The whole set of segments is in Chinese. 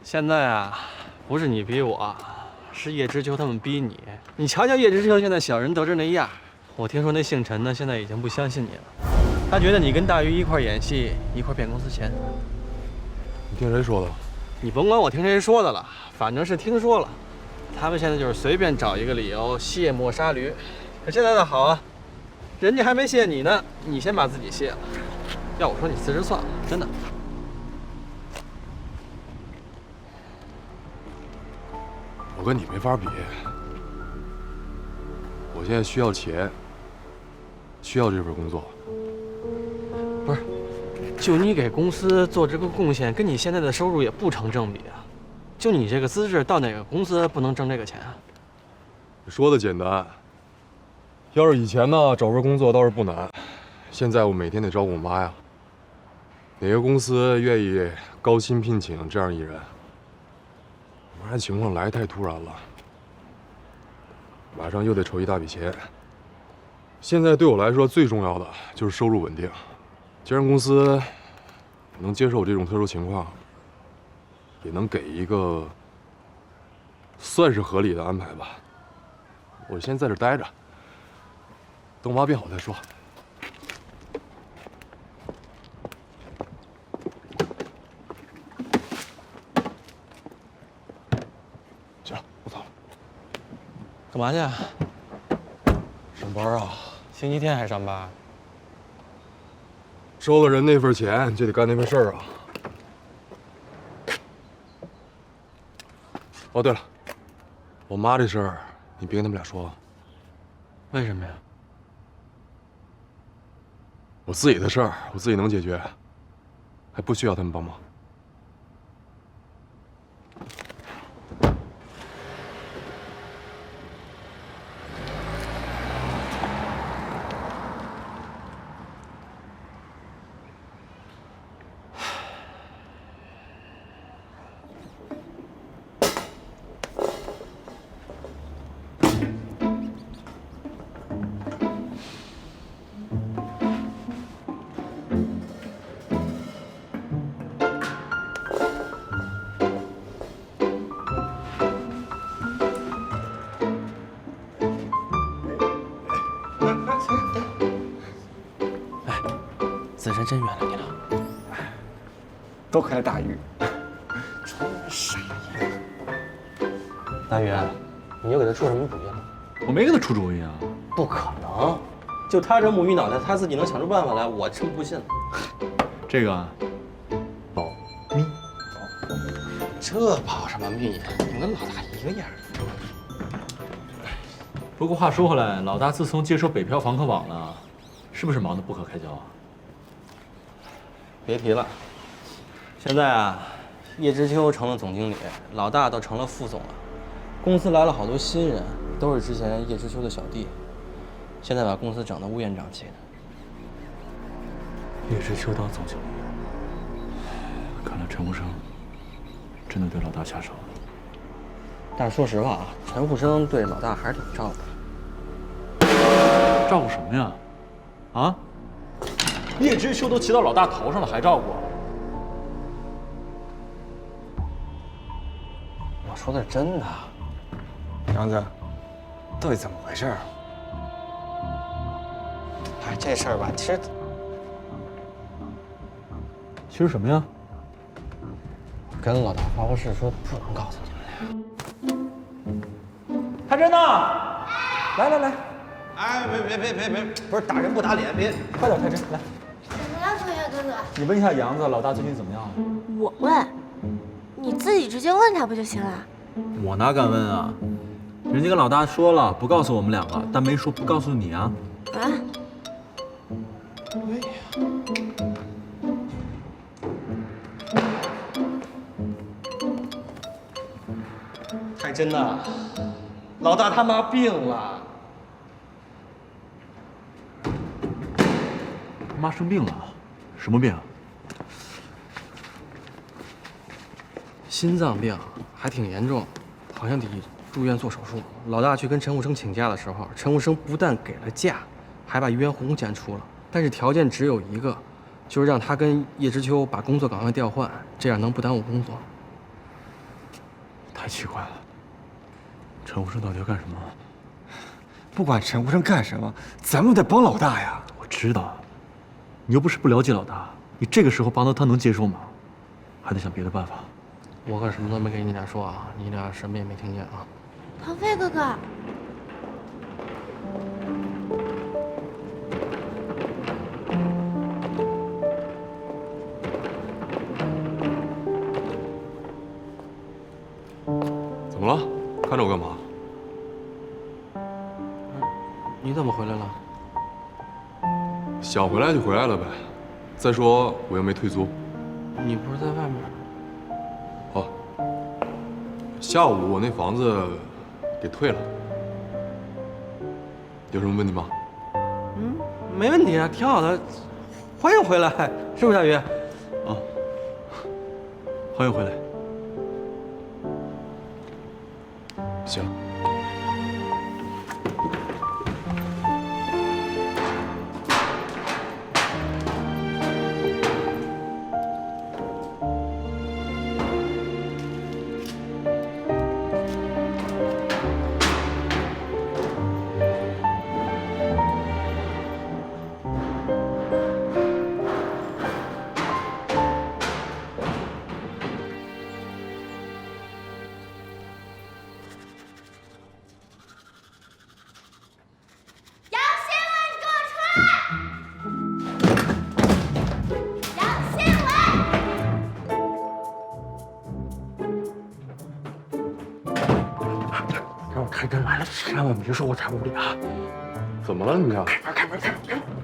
现在啊，不是你逼我，是叶知秋他们逼你。你瞧瞧叶知秋现在小人得志那样，我听说那姓陈的现在已经不相信你了，他觉得你跟大鱼一块演戏，一块骗公司钱。你听谁说的？你甭管我听谁说的了，反正是听说了。他们现在就是随便找一个理由卸磨杀驴。可现在倒好啊，人家还没卸你呢，你先把自己卸了。要我说，你辞职算了，真的。我跟你没法比。我现在需要钱，需要这份工作。不是，就你给公司做这个贡献，跟你现在的收入也不成正比啊。就你这个资质，到哪个公司不能挣这个钱啊？说的简单，要是以前呢，找份工作倒是不难。现在我每天得照顾我妈呀。哪个公司愿意高薪聘请这样一人？我妈这情况来太突然了，马上又得筹一大笔钱。现在对我来说最重要的就是收入稳定。既然公司能接受我这种特殊情况，也能给一个算是合理的安排吧。我先在这待着，等我妈病好再说。行了，我走了。干嘛去？上班啊，星期天还上班？收了人那份钱，就得干那份事儿啊。哦，对了，我妈这事儿你别跟他们俩说啊。为什么呀？我自己的事儿我自己能解决，还不需要他们帮忙。子珊真原谅你了。多亏了大鱼。傻呀！大鱼，你又给他出什么主意了？我没给他出主意啊。不可能，就他这木鱼脑袋，他自己能想出办法来，我真不信了。这个啊，保密。这保什么密呀？你跟老大一个样。不过话说回来，老大自从接手北漂房客网了，是不是忙得不可开交啊？别提了，现在啊，叶知秋成了总经理，老大都成了副总了，公司来了好多新人，都是之前叶知秋的小弟，现在把公司整得乌烟瘴气的。叶知秋当总经理，看来陈无生真的对老大下手了。但是说实话啊，陈富生对老大还是挺照顾的。照顾什么呀？啊？叶知秋都骑到老大头上了，还照顾？我说的是真的。杨子，到底怎么回事？哎，这事儿吧，其其实什么呀？跟老大发过誓说不能告诉你们。太真呢？来来来，哎，别，不是打人不打脸，别。快点，太真来。怎么了，同学哥哥？你问一下杨子，老大最近怎么样了？我问，你自己直接问他不就行了？我哪敢问啊？人家跟老大说了，不告诉我们两个，但没说不告诉你啊。啊？太真呐，老大他妈病了。妈生病了，什么病啊？心脏病，还挺严重，好像得住院做手术。老大去跟陈武生请假的时候，陈武生不但给了假，还把于洪检出了，但是条件只有一个，就是让他跟叶知秋把工作岗位调换，这样能不耽误工作。太奇怪了，陈无生到底要干什么？不管陈无生干什么，咱们得帮老大呀。我知道，你又不是不了解老大，你这个时候帮他能接受吗？还得想别的办法。我可什么都没跟你俩说啊，你俩什么也没听见啊。唐飞哥哥，怎么了？看着我干嘛？你怎么回来了？想回来就回来了呗。再说我又没退租。你不是在外面？哦，下午我那房子给退了。有什么问题吗？没问题啊，挺好的。欢迎回来，是不是小鱼？啊，欢迎回来。行。杨新伟，你给我出来！杨新伟，让我看真来了，千万别说我在屋里啊！怎么了你俩？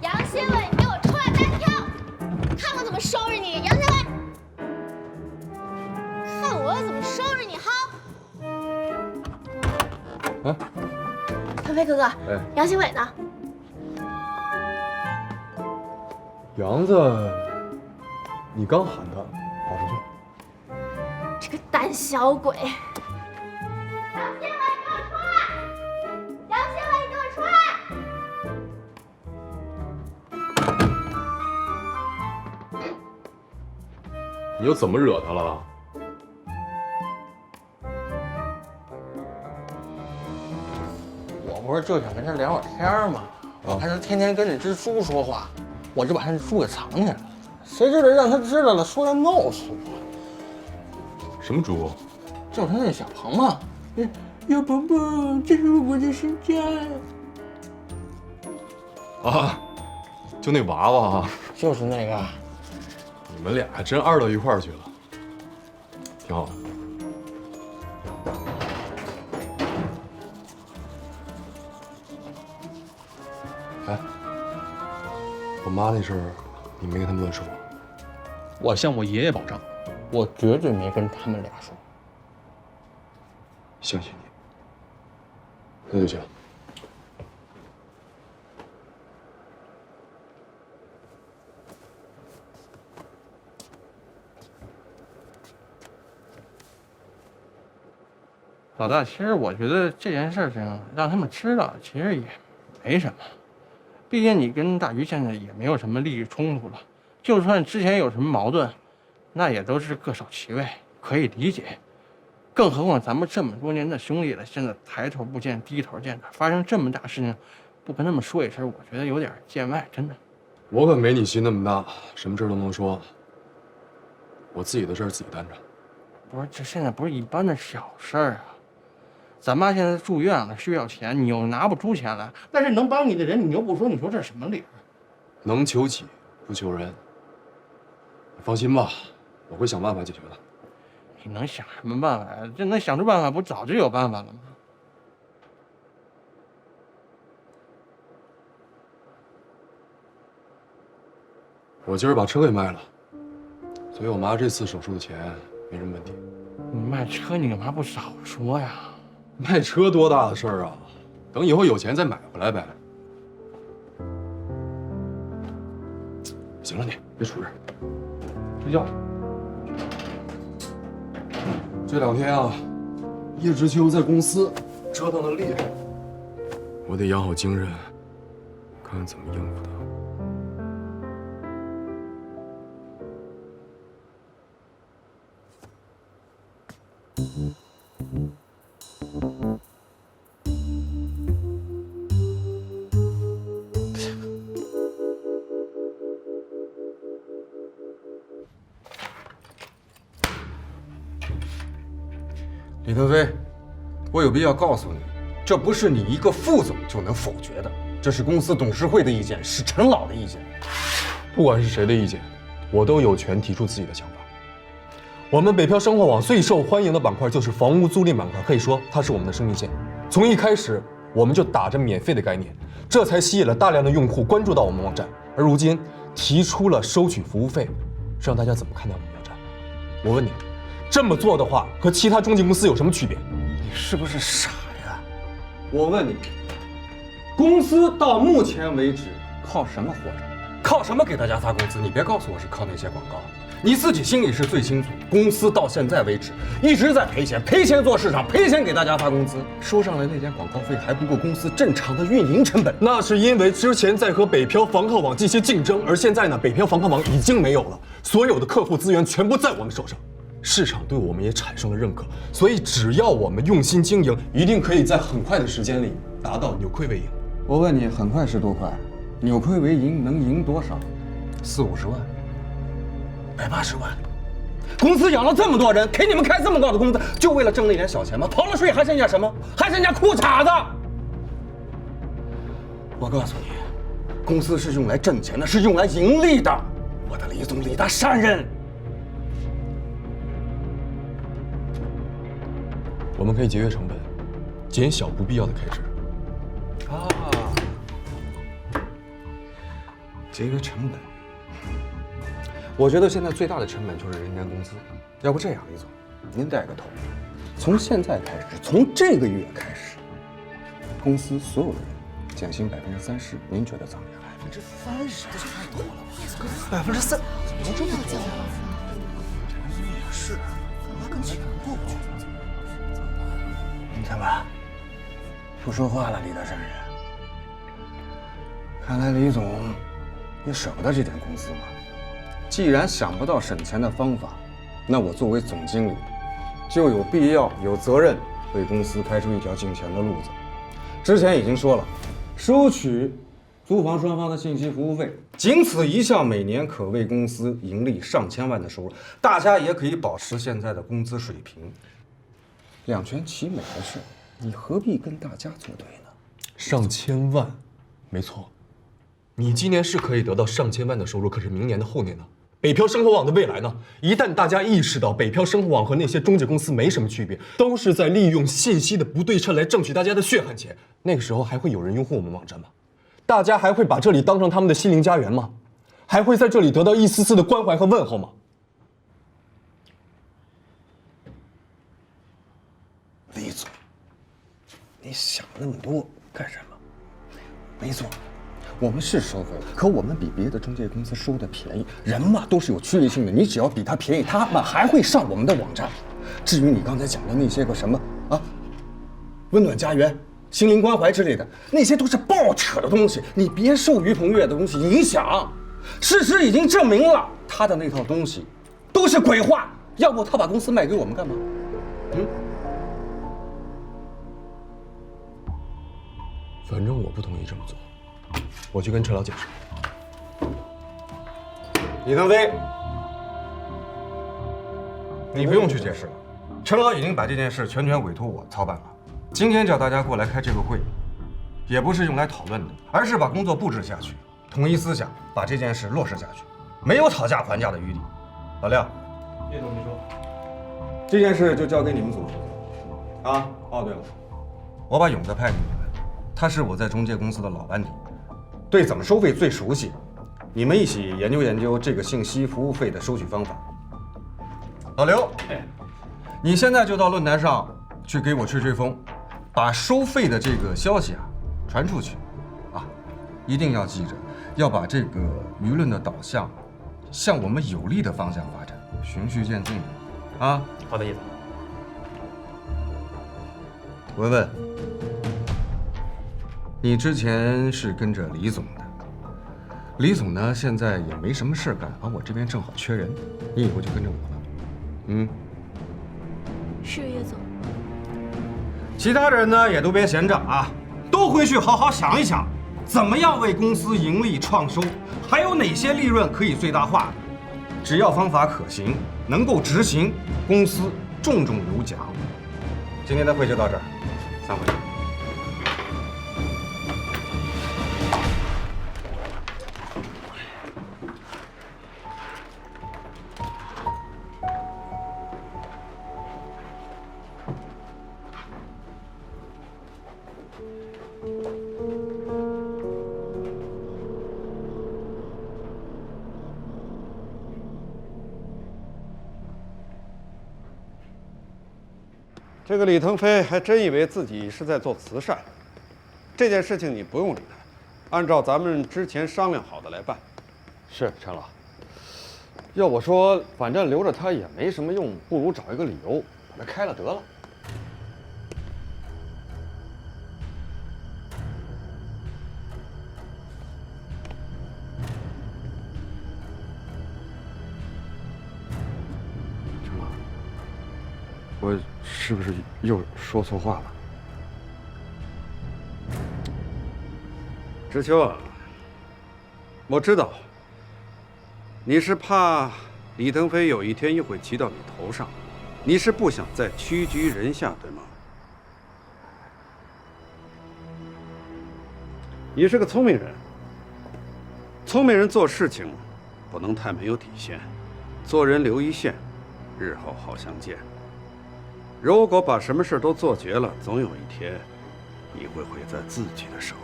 杨新伟，你给我出来单挑！看我怎么收拾你，杨新伟！看我怎么收拾你，哈！啊？腾飞哥哥，杨新伟呢？杨子，你刚喊他，跑出去。这个胆小鬼！杨新伟，给我出来！杨新伟，你给我出来！你又怎么惹他了？我不是就想跟他聊会儿天吗？还是天天跟这只猪说话，我就把那猪给藏起来了。谁知道让他知道了，说要弄死我。什么猪？就是那小鹏嘛，小鹏鹏，这是我的新家。啊，就那娃娃啊！就是那个。你们俩还真二到一块儿去了，挺好的。哎，我妈那事儿，你没跟他们乱说？我向我爷爷保证，我绝对没跟他们俩说。相信你，那就行。老大，其实我觉得这件事情让他们知道，其实也没什么。毕竟你跟大鱼现在也没有什么利益冲突了，就算之前有什么矛盾，那也都是各守其位，可以理解。更何况咱们这么多年的兄弟了，现在抬头不见低头见的，发生这么大事情，不跟他们说一声，我觉得有点见外，真的。我可没你心那么大，什么事都能说。我自己的事儿自己担着。不是，这现在不是一般的小事儿啊。咱妈现在住院了，需要钱，你又拿不出钱来，但是能帮你的人你又不说，你说这是什么理儿？能求己不求人。你放心吧，我会想办法解决的。你能想什么办法呀？这能想出办法，不早就有办法了吗？我今儿把车给卖了，所以我妈这次手术的钱没什么问题。你卖车，你干嘛不早说呀？卖车多大的事儿啊？等以后有钱再买回来呗。行了你，别杵着，睡觉。这两天啊，叶知秋在公司折腾的厉害，我得养好精神，看看怎么应付他。李腾飞，我有必要告诉你，这不是你一个副总就能否决的，这是公司董事会的意见，是陈老的意见。不管是谁的意见，我都有权提出自己的想法。我们北漂生活网最受欢迎的板块就是房屋租赁板块，可以说它是我们的生命线。从一开始，我们就打着免费的概念，这才吸引了大量的用户关注到我们网站。而如今提出了收取服务费，让大家怎么看待我们网站？我问你，这么做的话，和其他中介公司有什么区别？你是不是傻呀？我问你，公司到目前为止靠什么活着？靠什么给大家发工资？你别告诉我是靠那些广告，你自己心里是最清楚。公司到现在为止一直在赔钱，赔钱做市场，赔钱给大家发工资，收上来那点广告费还不够公司正常的运营成本。那是因为之前在和北漂房客网进行竞争，而现在呢，北漂房客网已经没有了，所有的客户资源全部在我们手上。市场对我们也产生了认可，所以只要我们用心经营，一定可以在很快的时间里达到扭亏为盈。我问你，很快是多快？扭亏为盈能赢多少？40-50万？180万？公司养了这么多人，给你们开这么高的工资，就为了挣那点小钱吗？逃了税还剩下什么？还剩下裤衩子！我告诉你，公司是用来挣钱的，是用来盈利的。我的李总，李大善人。我们可以节约成本，减小不必要的开支。啊，节约成本。我觉得现在最大的成本就是人员工资。要不这样，李总，您带个头，从现在开始，从这个月开始，公司所有的人减薪30%，您觉得怎么样？30%，这太多了吧？3%，怎么这么多？也是，干嘛跟钱过不去？怎么不说话了，李大善人？看来李总也舍不得这点工资嘛。既然想不到省钱的方法，那我作为总经理，就有必要、有责任为公司开出一条进钱的路子。之前已经说了，收取租房双方的信息服务费，仅此一项，每年可为公司盈利上千万的收入，大家也可以保持现在的工资水平。两全其美的事，你何必跟大家作对呢？上千万，没错。你今年是可以得到上千万的收入，可是明年的后年呢？北漂生活网的未来呢？一旦大家意识到北漂生活网和那些中介公司没什么区别，都是在利用信息的不对称来挣取大家的血汗钱，那个时候还会有人拥护我们网站吗？大家还会把这里当成他们的心灵家园吗？还会在这里得到一丝丝的关怀和问候吗？李总，你想那么多干什么？没错，我们是收费，可我们比别的中介公司收的便宜。人嘛都是有趋利性的，你只要比他便宜，他们还会上我们的网站。至于你刚才讲的那些个什么啊，温暖家园、心灵关怀之类的，那些都是爆扯的东西，你别受于鹏越的东西影响。事实已经证明了，他的那套东西都是鬼话。要不他把公司卖给我们干嘛？反正我不同意这么做，我去跟陈老解释。李腾飞，你不用去解释了，陈老已经把这件事全权委托我操办了。今天找大家过来开这个会，也不是用来讨论的，而是把工作布置下去，统一思想，把这件事落实下去，没有讨价还价的余地。老廖，叶总，你说，这件事就交给你们组织啊。哦，对了，我把勇子派给你们。他是我在中介公司的老班底，对怎么收费最熟悉。你们一起研究研究这个信息服务费的收取方法。老刘，你现在就到论坛上去给我吹吹风，把收费的这个消息传出去，一定要记着，要把这个舆论的导向向我们有利的方向发展，循序渐进的。好的，叶总。文文。你之前是跟着李总的，李总呢现在也没什么事干，而我这边正好缺人，你以后就跟着我吧。是叶总。其他人呢也都别闲着啊，都回去好好想一想，怎么样为公司盈利创收，还有哪些利润可以最大化的。只要方法可行，能够执行，公司重重有奖。今天的会就到这儿，散会。这个李腾飞还真以为自己是在做慈善，这件事情你不用理他，按照咱们之前商量好的来办。是陈老，要我说，反正留着他也没什么用，不如找一个理由把他开了得了。陈老，我是不是又说错话了？知秋啊，我知道你是怕李腾飞有一天又会骑到你头上，你是不想再屈居人下，对吗？你是个聪明人，聪明人做事情不能太没有底线，做人留一线，日后好相见。如果把什么事都做绝了，总有一天你会毁在自己的手里。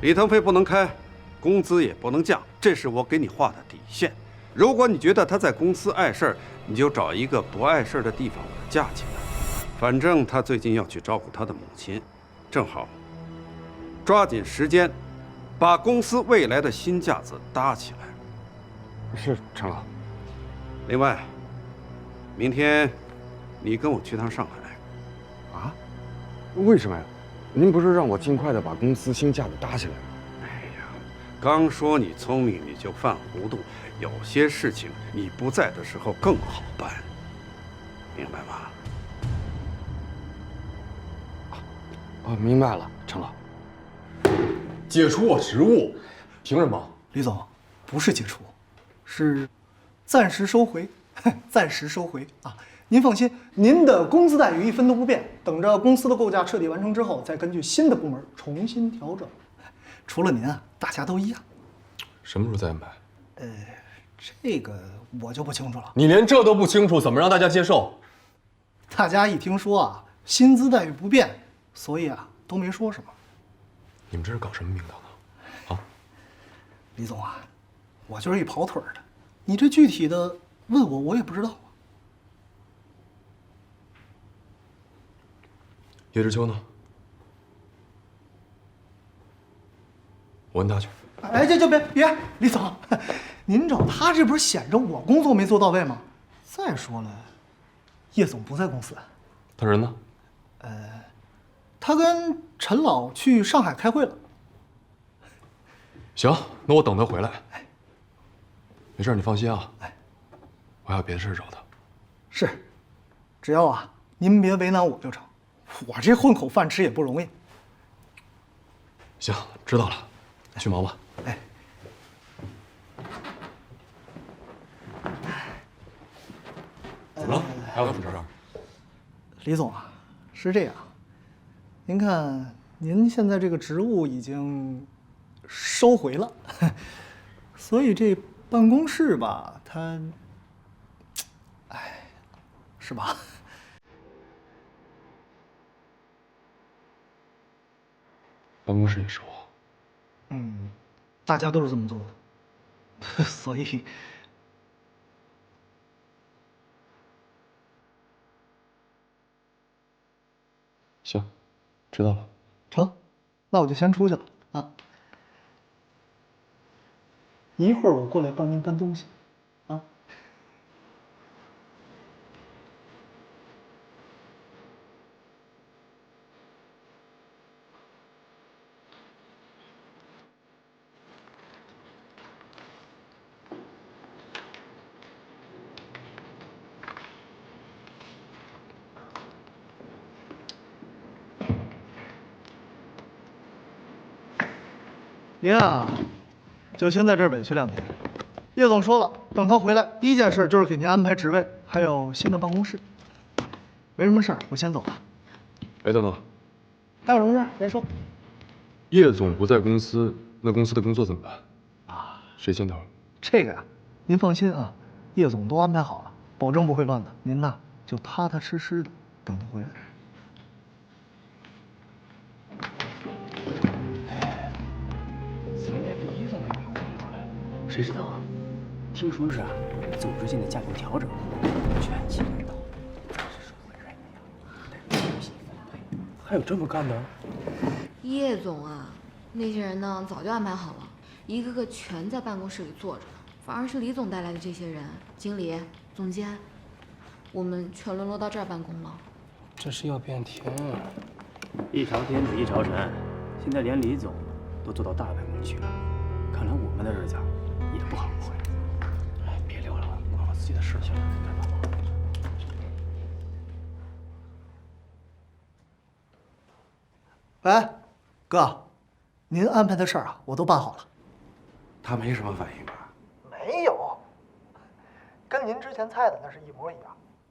李腾飞不能开，工资也不能降，这是我给你画的底线。如果你觉得他在公司碍事儿，你就找一个不碍事儿的地方把他架起来。反正他最近要去照顾他的母亲，正好抓紧时间把公司未来的新架子搭起来。是陈老。另外，明天你跟我去趟上海。啊？为什么呀？您不是让我尽快的把公司新架子搭起来吗？哎呀，刚说你聪明，你就犯糊涂。有些事情你不在的时候更好办，明白吗？哦，明白了，陈老。解除我职务，凭什么？李总，不是解除，是暂时收回，暂时收回啊！您放心，您的工资待遇一分都不变，等着公司的构架彻底完成之后，再根据新的部门重新调整。除了您啊，大家都一样。什么时候再安排？这个我就不清楚了。你连这都不清楚，怎么让大家接受？大家一听说啊，薪资待遇不变，所以啊都没说什么。你们这是搞什么名堂啊？啊，李总啊，我就是一跑腿的，你这具体的问我，我也不知道。叶知秋呢？我问他去。哎，就别，李总，您找他这不是显着我工作没做到位吗？再说了，叶总不在公司，他人呢？他跟陈老去上海开会了。行，那我等他回来。没事，你放心啊。我还有别的事找他。是，只要啊您别为难我就成。我这混口饭吃也不容易。行，知道了，去忙吧。哎，怎么了？还有什么事儿？李总啊，是这样，您看您现在这个职务已经收回了，所以这办公室吧，它，哎，是吧？办公室也是我。大家都是这么做的，所以，行，知道了。成，那我就先出去了啊。一会儿我过来帮您搬东西，啊。您啊，就先在这儿委屈2天。叶总说了，等他回来，第一件事就是给您安排职位，还有新的办公室。没什么事儿，我先走了。哎，等等，还有什么事儿再说。叶总不在公司，那公司的工作怎么办？啊，谁牵头？这个呀，您放心啊，叶总都安排好了，保证不会乱的。您呐，就踏踏实实的等他回来。谁知道啊？听说是组织性的架构调整，全体领导才是社会人员，重新分配。还有这么干的？叶总啊，那些人呢早就安排好了，一个个全在办公室里坐着呢。反而是李总带来的这些人，经理、总监，我们全沦落到这儿办公了。这是要变天啊！一朝天子一朝臣，现在连李总都做到大办公去了，看来我们的日子也不好过呀。哎，别聊了，管好自己的事去了，干嘛吧？喂，哥，您安排的事儿啊，我都办好了。他没什么反应吧？没有，跟您之前猜的那是一模一样。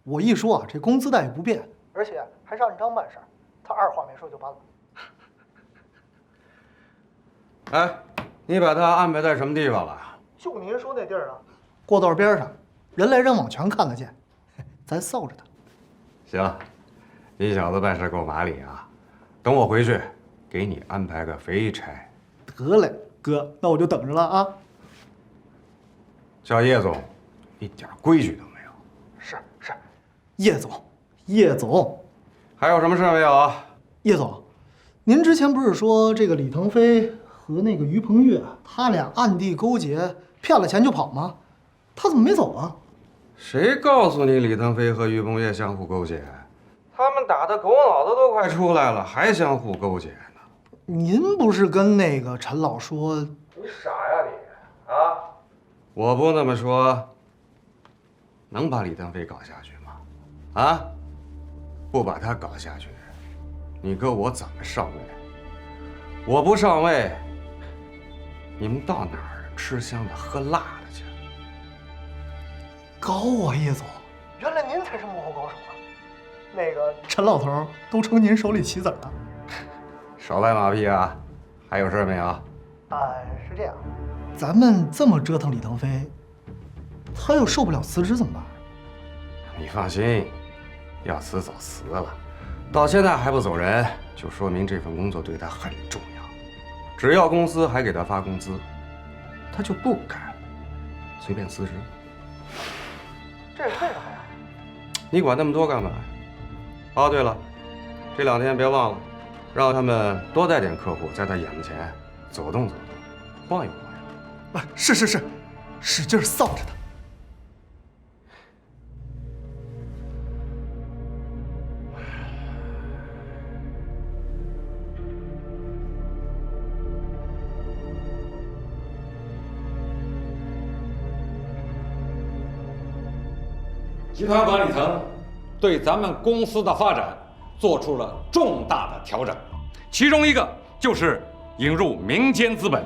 我一说啊，这工资待遇不变，而且还是按章办事儿，他二话没说就办了。哎，你把他安排在什么地方了？就您说那地儿啊，过道边上，人来人往全看得见，咱臊着他。行，你小子办事够麻利啊！等我回去，给你安排个肥差。得嘞，哥，那我就等着了啊。叫叶总，一点规矩都没有。是，叶总，还有什么事没有啊？叶总，您之前不是说这个李腾飞和那个于鹏岳他俩暗地勾结，骗了钱就跑吗？他怎么没走啊？谁告诉你李腾飞和于鹏岳相互勾结？他们打的狗脑子都快出来了，还相互勾结呢？您不是跟那个陈老说？你傻呀你！啊！我不那么说，能把李腾飞搞下去吗？啊！不把他搞下去，你哥我怎么上位？我不上位，你们到哪儿吃香的喝辣的去？高啊，叶总，原来您才是幕后高手啊！那个陈老头都成您手里棋子了。少拍马屁啊！还有事没有？是这样，咱们这么折腾李腾飞，他要受不了辞职怎么办？你放心，要辞早辞了，到现在还不走人，就说明这份工作对他很重要。只要公司还给他发工资，他就不敢随便辞职。这是为啥呀？你管那么多干嘛？哦，对了，这2天别忘了，让他们多带点客户在他眼前走动走动，晃悠晃悠。是，使劲臊着他。集团管理层对咱们公司的发展做出了重大的调整，其中一个就是引入民间资本。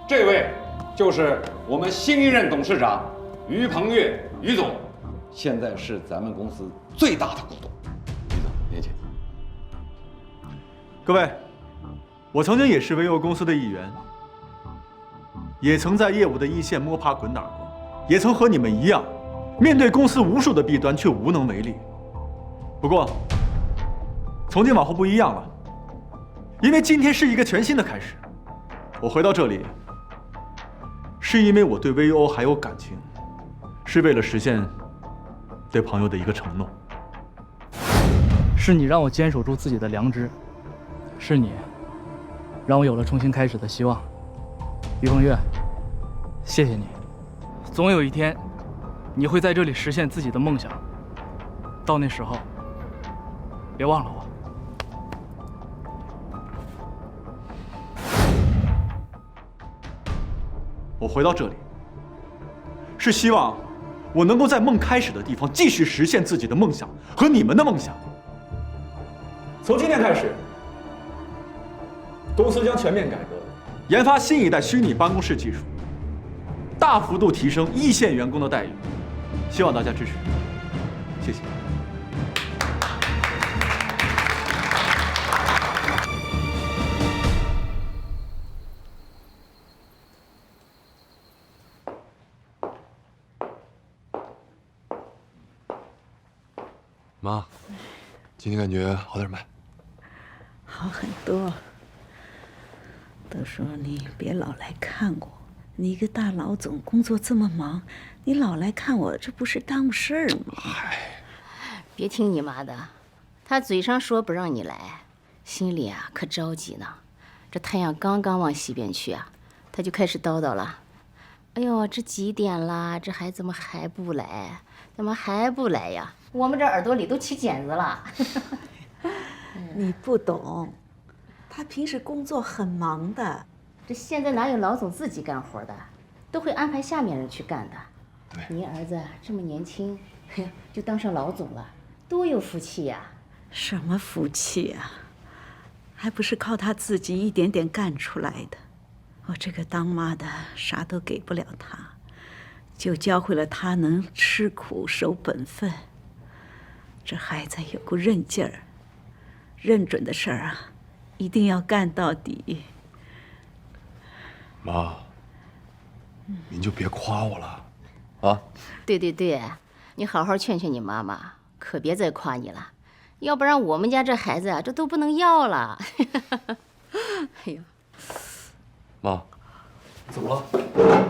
这位就是我们新一任董事长于鹏岳，于总，现在是咱们公司最大的股东。于总，您请。各位，我曾经也是VO公司的一员，也曾在业务的一线摸爬滚打过，也曾和你们一样，面对公司无数的弊端却无能为力。不过，从今往后不一样了，因为今天是一个全新的开始。我回到这里，是因为我对 VO 还有感情，是为了实现对朋友的一个承诺。是你让我坚守住自己的良知，是你让我有了重新开始的希望。于鹏岳，谢谢你。总有一天，你会在这里实现自己的梦想。到那时候，别忘了我。我回到这里，是希望我能够在梦开始的地方继续实现自己的梦想和你们的梦想。从今天开始，公司将全面改革，研发新一代虚拟办公室技术，大幅度提升一线员工的待遇，希望大家支持，谢谢。妈，今天感觉好点没？好很多。都说你别老来看我，你一个大老总，工作这么忙，你老来看我，这不是耽误事儿吗？嗨，别听你妈的，她嘴上说不让你来，心里啊可着急呢。这太阳刚刚往西边去啊，她就开始叨叨了。哎呦，这几点了？这孩子怎么还不来？怎么还不来呀？我们这耳朵里都起茧子了。你不懂，他平时工作很忙的。这现在哪有老总自己干活的，都会安排下面人去干的。对，您儿子这么年轻，就当上老总了，多有福气呀！什么福气啊？还不是靠他自己一点点干出来的。我这个当妈的啥都给不了他，就教会了他能吃苦守本分。这孩子有股韧劲儿，认准的事儿啊，一定要干到底。妈，您就别夸我了，啊？对对对，你好好劝劝你妈妈，可别再夸你了，要不然我们家这孩子啊，这都不能要了。哎呦，妈，怎么了？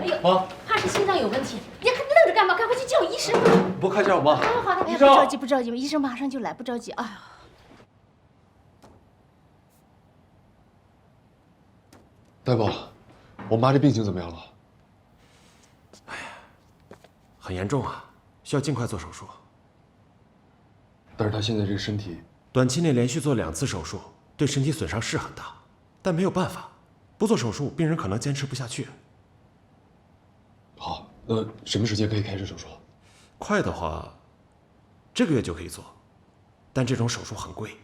哎呦，妈，怕是心脏有问题，你还愣着干嘛？赶快去叫医生！不看见我妈？好好的，哎呀，不着急不着急，医生马上就来，不着急。哎呀。大夫，我妈这病情怎么样了？哎呀，很严重啊，需要尽快做手术。但是她现在这个身体，短期内连续做2次手术，对身体损伤是很大，但没有办法，不做手术，病人可能坚持不下去。好，那什么时间可以开始手术？快的话，这个月就可以做，但这种手术很贵，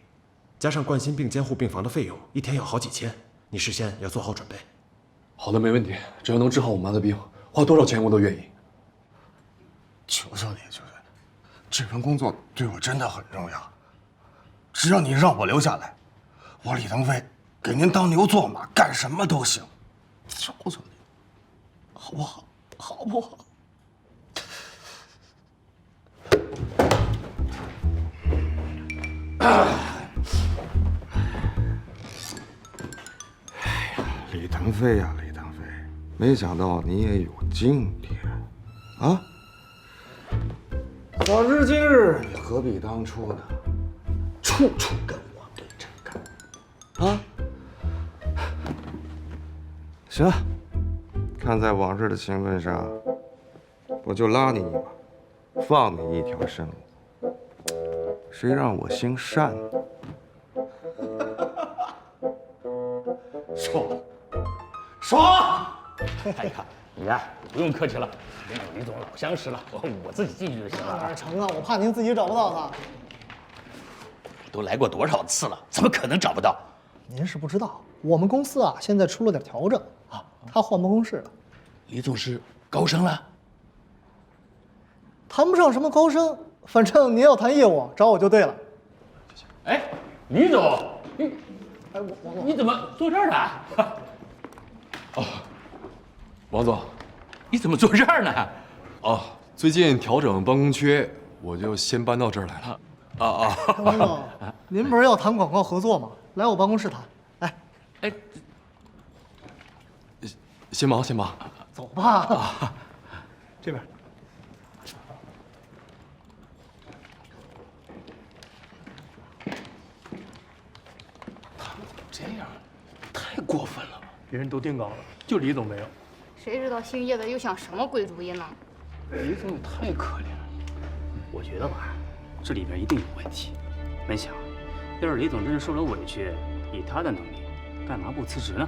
加上冠心病监护病房的费用，一天要好几千。你事先要做好准备。好的，没问题。只要能治好我妈的病，花多少钱我都愿意。求求你，求求你，这份工作对我真的很重要。只要你让我留下来，我李腾飞给您当牛做马，干什么都行。求求你，好不好？好不好？李腾飞呀，李腾飞，没想到你也有今天，啊！早知今日，你何必当初呢？处处跟我对着干，啊！行，看在往日的情分上，我就拉你一把，放你一条生路。谁让我姓单呢？爽！爽！哎呀，你呀，不用客气了，跟李总老相识了，我自己进去就行了。哪成啊？我怕您自己找不到他。都来过多少次了，怎么可能找不到？您是不知道，我们公司啊现在出了点调整啊，他换办公室了。李总是高升了？谈不上什么高升，反正您要谈业务，找我就对了。哎，李总，你怎么坐这儿呢？哦，王总，你怎么坐这儿呢？哦，最近调整办公缺，我就先搬到这儿来了。王总，您不是要谈广告合作吗？来我办公室谈。来，哎，先忙先忙，走吧。这边。这样太过分了，别人都定稿了，就李总没有。谁知道姓叶的又想什么鬼主意呢？李总也太可怜了，我觉得吧，这里边一定有问题。没想，要是李总真是受了委屈，以他的能力，干嘛不辞职呢？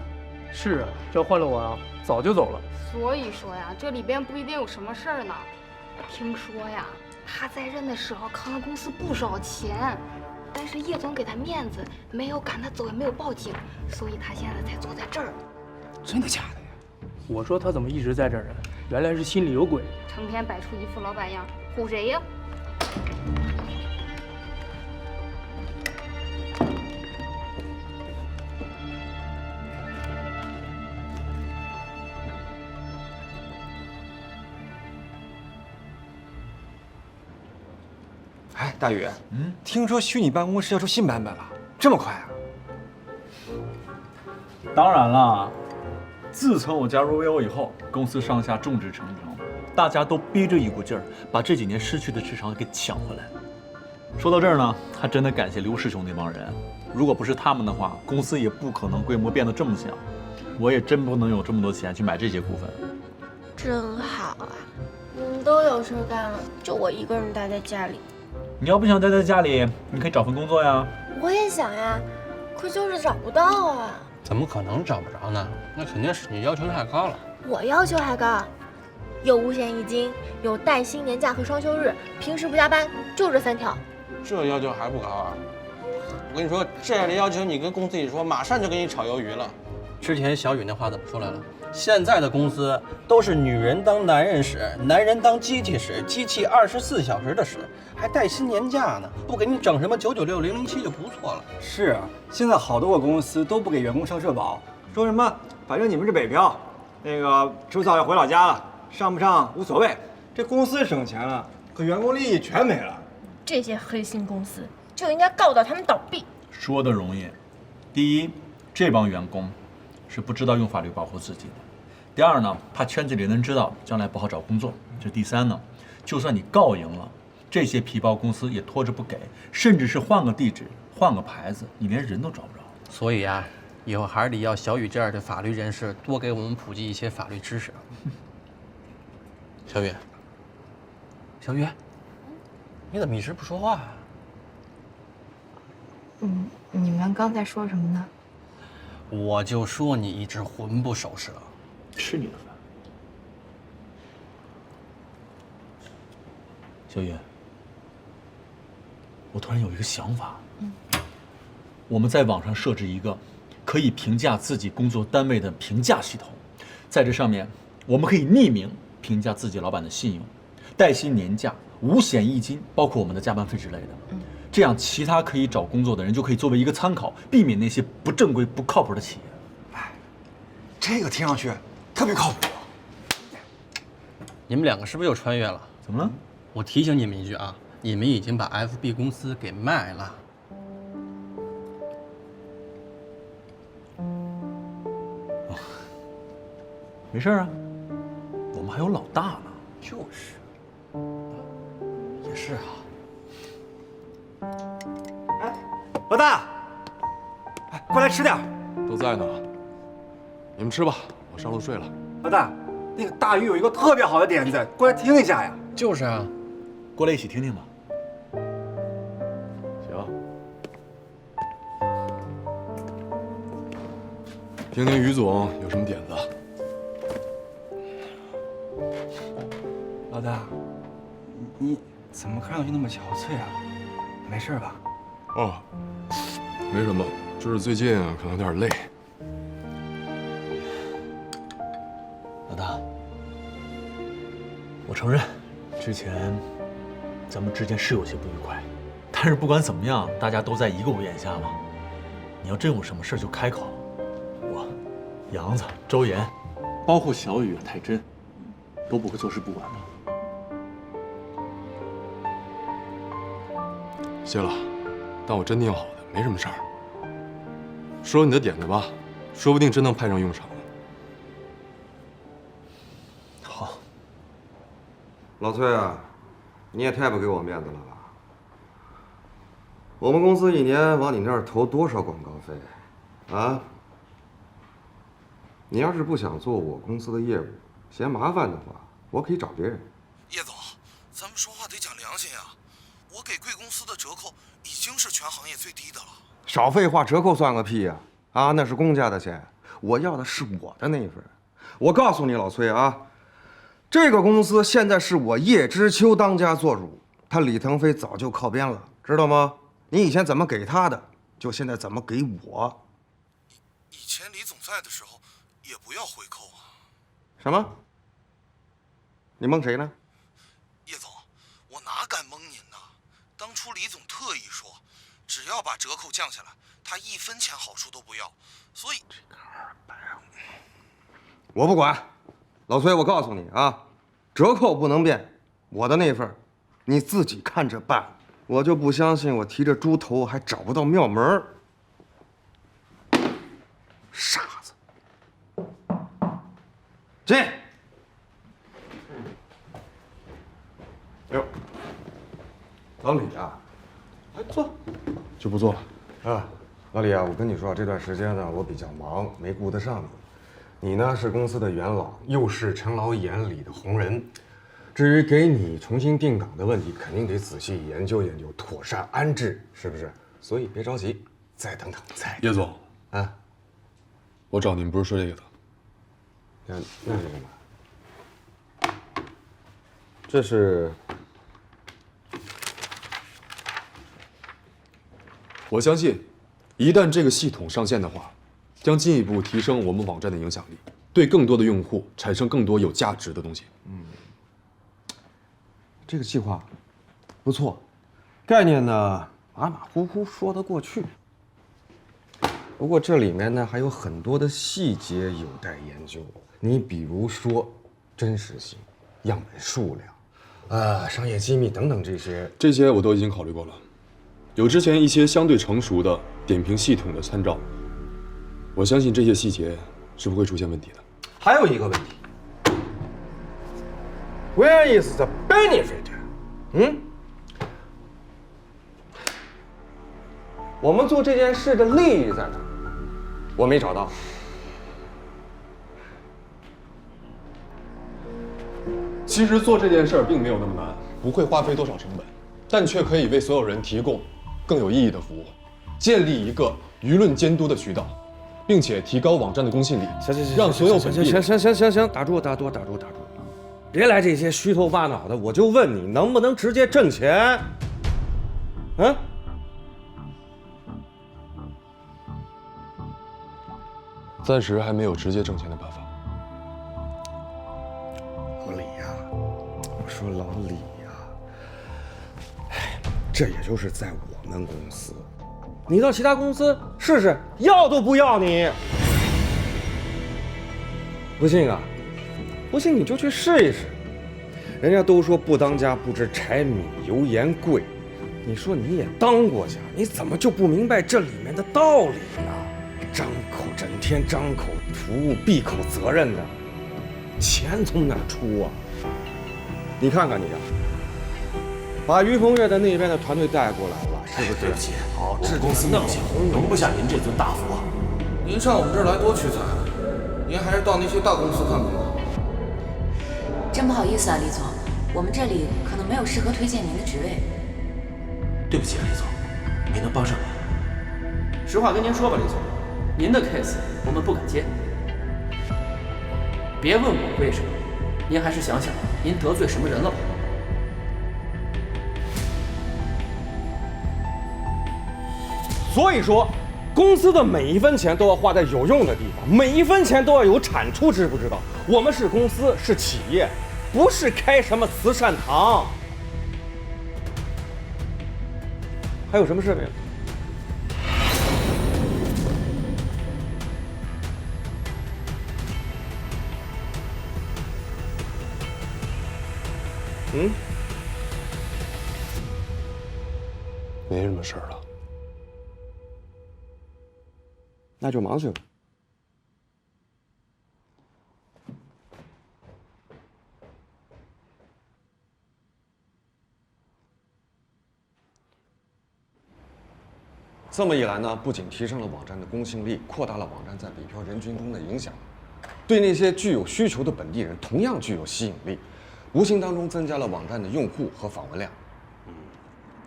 是啊，这要换了我啊，早就走了。所以说呀，这里边不一定有什么事儿呢。听说呀，他在任的时候坑了公司不少钱，但是叶总给他面子，没有赶他走，也没有报警，所以他现在才坐在这儿。真的假的呀？我说他怎么一直在这儿啊？原来是心里有鬼。成天摆出一副老板样，唬谁呀？哎，大宇，听说虚拟办公室要出新版本了，这么快啊？当然了，自从我加入 VO 以后，公司上下众志成城，大家都逼着一股劲儿，把这几年失去的市场给抢回来。说到这儿呢，还真的感谢刘师兄那帮人，如果不是他们的话，公司也不可能规模变得这么小，我也真不能有这么多钱去买这些股份。真好啊！你们都有事干了，就我一个人待在家里。你要不想待在家里，你可以找份工作呀。我也想呀，可就是找不到啊。怎么可能找不着呢？那肯定是你要求太高了。我要求还高，有五险一金，有带薪年假和双休日，平时不加班，就这3条。这要求还不高啊？我跟你说，这样的要求你跟公司一说，马上就给你炒鱿鱼了。之前小雨那话怎么说来了？现在的公司都是女人当男人使，男人当机器使，机器24小时的使，还带薪年假呢，不给你整什么996、007就不错了。是啊，现在好多个公司都不给员工上社保，说什么反正你们是北漂，那个迟早要回老家了，上不上无所谓。这公司省钱了，可员工利益全没了。这些黑心公司就应该告到他们倒闭。说的容易，第一，这帮员工是不知道用法律保护自己的；第二呢，怕圈子里人知道，将来不好找工作；这第三呢，就算你告赢了，这些皮包公司也拖着不给，甚至是换个地址、换个牌子，你连人都找不着。所以啊，以后还是得要小雨这样的法律人士多给我们普及一些法律知识。小雨，小雨，你怎么一直不说话啊？你们刚才说什么呢？我就说你一直魂不守舍。吃你的饭。小雨，我突然有一个想法。我们在网上设置一个可以评价自己工作单位的评价系统，在这上面我们可以匿名评价自己老板的信用、带薪年假、五险一金，包括我们的加班费之类的。这样其他可以找工作的人就可以作为一个参考，避免那些不正规、不靠谱的企业。这个听上去特别靠谱。你们两个是不是又穿越了？怎么了？我提醒你们一句啊，你们已经把 FB 公司给卖了。没事啊，我们还有老大呢。就是，也是啊。老大，过来吃点。都在呢，你们吃吧，我上楼睡了。老大，那个大鱼有一个特别好的点子，过来听一下呀。就是啊，过来一起听听吧。行，听听于总有什么点子。老大，你怎么看上去那么憔悴啊？没事吧？哦，没什么，就是最近可能有点累。老大，我承认，之前咱们之间是有些不愉快，但是不管怎么样，大家都在一个屋檐下嘛。你要真有什么事就开口，我、杨子、周岩，包括小雨、太真，都不会坐视不管的。谢了，但我真挺好的，没什么事儿。说你的点子吧，说不定真能派上用场。好。老崔啊，你也太不给我面子了吧！我们公司一年往你那儿投多少广告费，啊？你要是不想做我公司的业务，嫌麻烦的话，我可以找别人。叶总，咱们说话得讲良心啊！我给贵公司的折扣已经是全行业最低的了。少废话，折扣算个屁呀！啊，那是公家的钱，我要的是我的那一份。我告诉你，老崔啊，这个公司现在是我叶知秋当家作主，他李腾飞早就靠边了，知道吗？你以前怎么给他的，就现在怎么给我。以前李总在的时候，也不要回扣啊。什么？你蒙谁呢？叶总，我哪敢蒙您呢？当初李总特意说，只要把折扣降下来，他1分钱好处都不要。所以这个200，我不管。老崔，我告诉你啊，折扣不能变，我的那份你自己看着办。我就不相信我提着猪头还找不到庙门儿。傻子，进。哟，老李啊，来坐。就不做了。啊，老李啊，我跟你说，这段时间呢，我比较忙，没顾得上你。你呢是公司的元老，又是陈老眼里的红人。至于给你重新定岗的问题，肯定得仔细研究研究，妥善安置，是不是？所以别着急，再等等，再叶总啊，我找您不是说这个的。那是干嘛？这是。我相信，一旦这个系统上线的话，将进一步提升我们网站的影响力，对更多的用户产生更多有价值的东西。这个计划不错，概念呢马马虎虎说得过去。不过这里面呢还有很多的细节有待研究。你比如说真实性、样本数量、商业机密等等这些我都已经考虑过了，有之前一些相对成熟的点评系统的参照。我相信这些细节是不会出现问题的。还有一个问题。Where is the benefit？ 我们做这件事的利益在哪？我没找到。其实做这件事儿并没有那么难，不会花费多少成本，但却可以为所有人提供更有意义的服务，建立一个舆论监督的渠道，并且提高网站的公信力。行，让所有本地行，打住！别来这些虚头巴脑的，我就问你，能不能直接挣钱？暂时还没有直接挣钱的办法。老李呀，我说老李呀，这也就是在我们公司，你到其他公司试试，要都不要你。不信啊？不信你就去试一试。人家都说不当家不知柴米油盐贵，你说你也当过家，你怎么就不明白这里面的道理呢？整天张口服务闭口责任的，钱从哪出啊？你看看你啊，把于鹏岳的那边的团队带过来了，是不是？对不起，我们公司那么小，容不下您这尊大佛。您上我们这儿来多屈才，您还是到那些大公司看看吧。真不好意思啊，李总，我们这里可能没有适合推荐您的职位。对不起啊，李总，没能帮上您。实话跟您说吧，李总，您的 case 我们不敢接。别问我为什么，您还是想想您得罪什么人了吧。所以说，公司的每一分钱都要花在有用的地方，每一分钱都要有产出，知不知道？我们是公司，是企业，不是开什么慈善堂。还有什么事没有？没什么事儿了。那就忙去吧。这么一来呢，不仅提升了网站的公信力，扩大了网站在北漂人群中的影响，对那些具有需求的本地人同样具有吸引力，无形当中增加了网站的用户和访问量。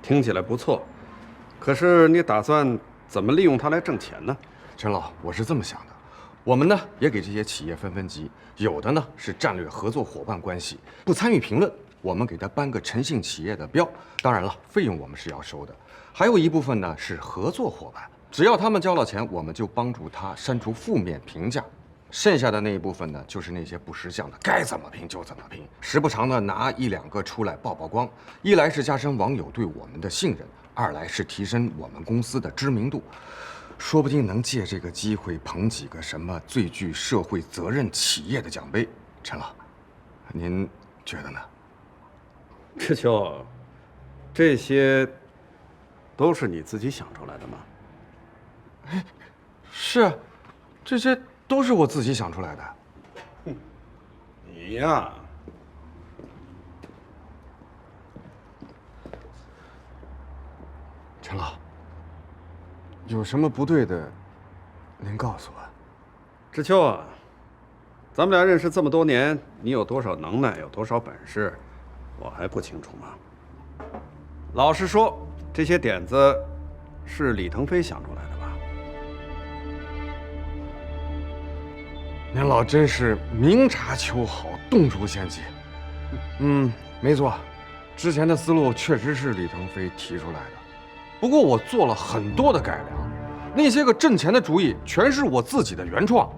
听起来不错，可是你打算怎么利用它来挣钱呢？陈老，我是这么想的，我们呢也给这些企业分级，有的呢是战略合作伙伴关系，不参与评论，我们给他颁个诚信企业的标，当然了，费用我们是要收的。还有一部分呢是合作伙伴，只要他们交了钱，我们就帮助他删除负面评价。剩下的那一部分呢，就是那些不识相的，该怎么拼就怎么拼，时不常的拿1、2个出来曝光。一来是加深网友对我们的信任，二来是提升我们公司的知名度，说不定能借这个机会捧几个什么最具社会责任企业的奖杯。陈老，您觉得呢？志秋，这些都是你自己想出来的吗？哎，是啊，这些都是我自己想出来的。你呀，陈老，有什么不对的，您告诉我。志秋啊，咱们俩认识这么多年，你有多少能耐，有多少本事，我还不清楚吗？老实说，这些点子是李腾飞想出来的吧？您老真是明察秋毫，洞烛先机。没错，之前的思路确实是李腾飞提出来的，不过我做了很多的改良，那些个挣钱的主意全是我自己的原创。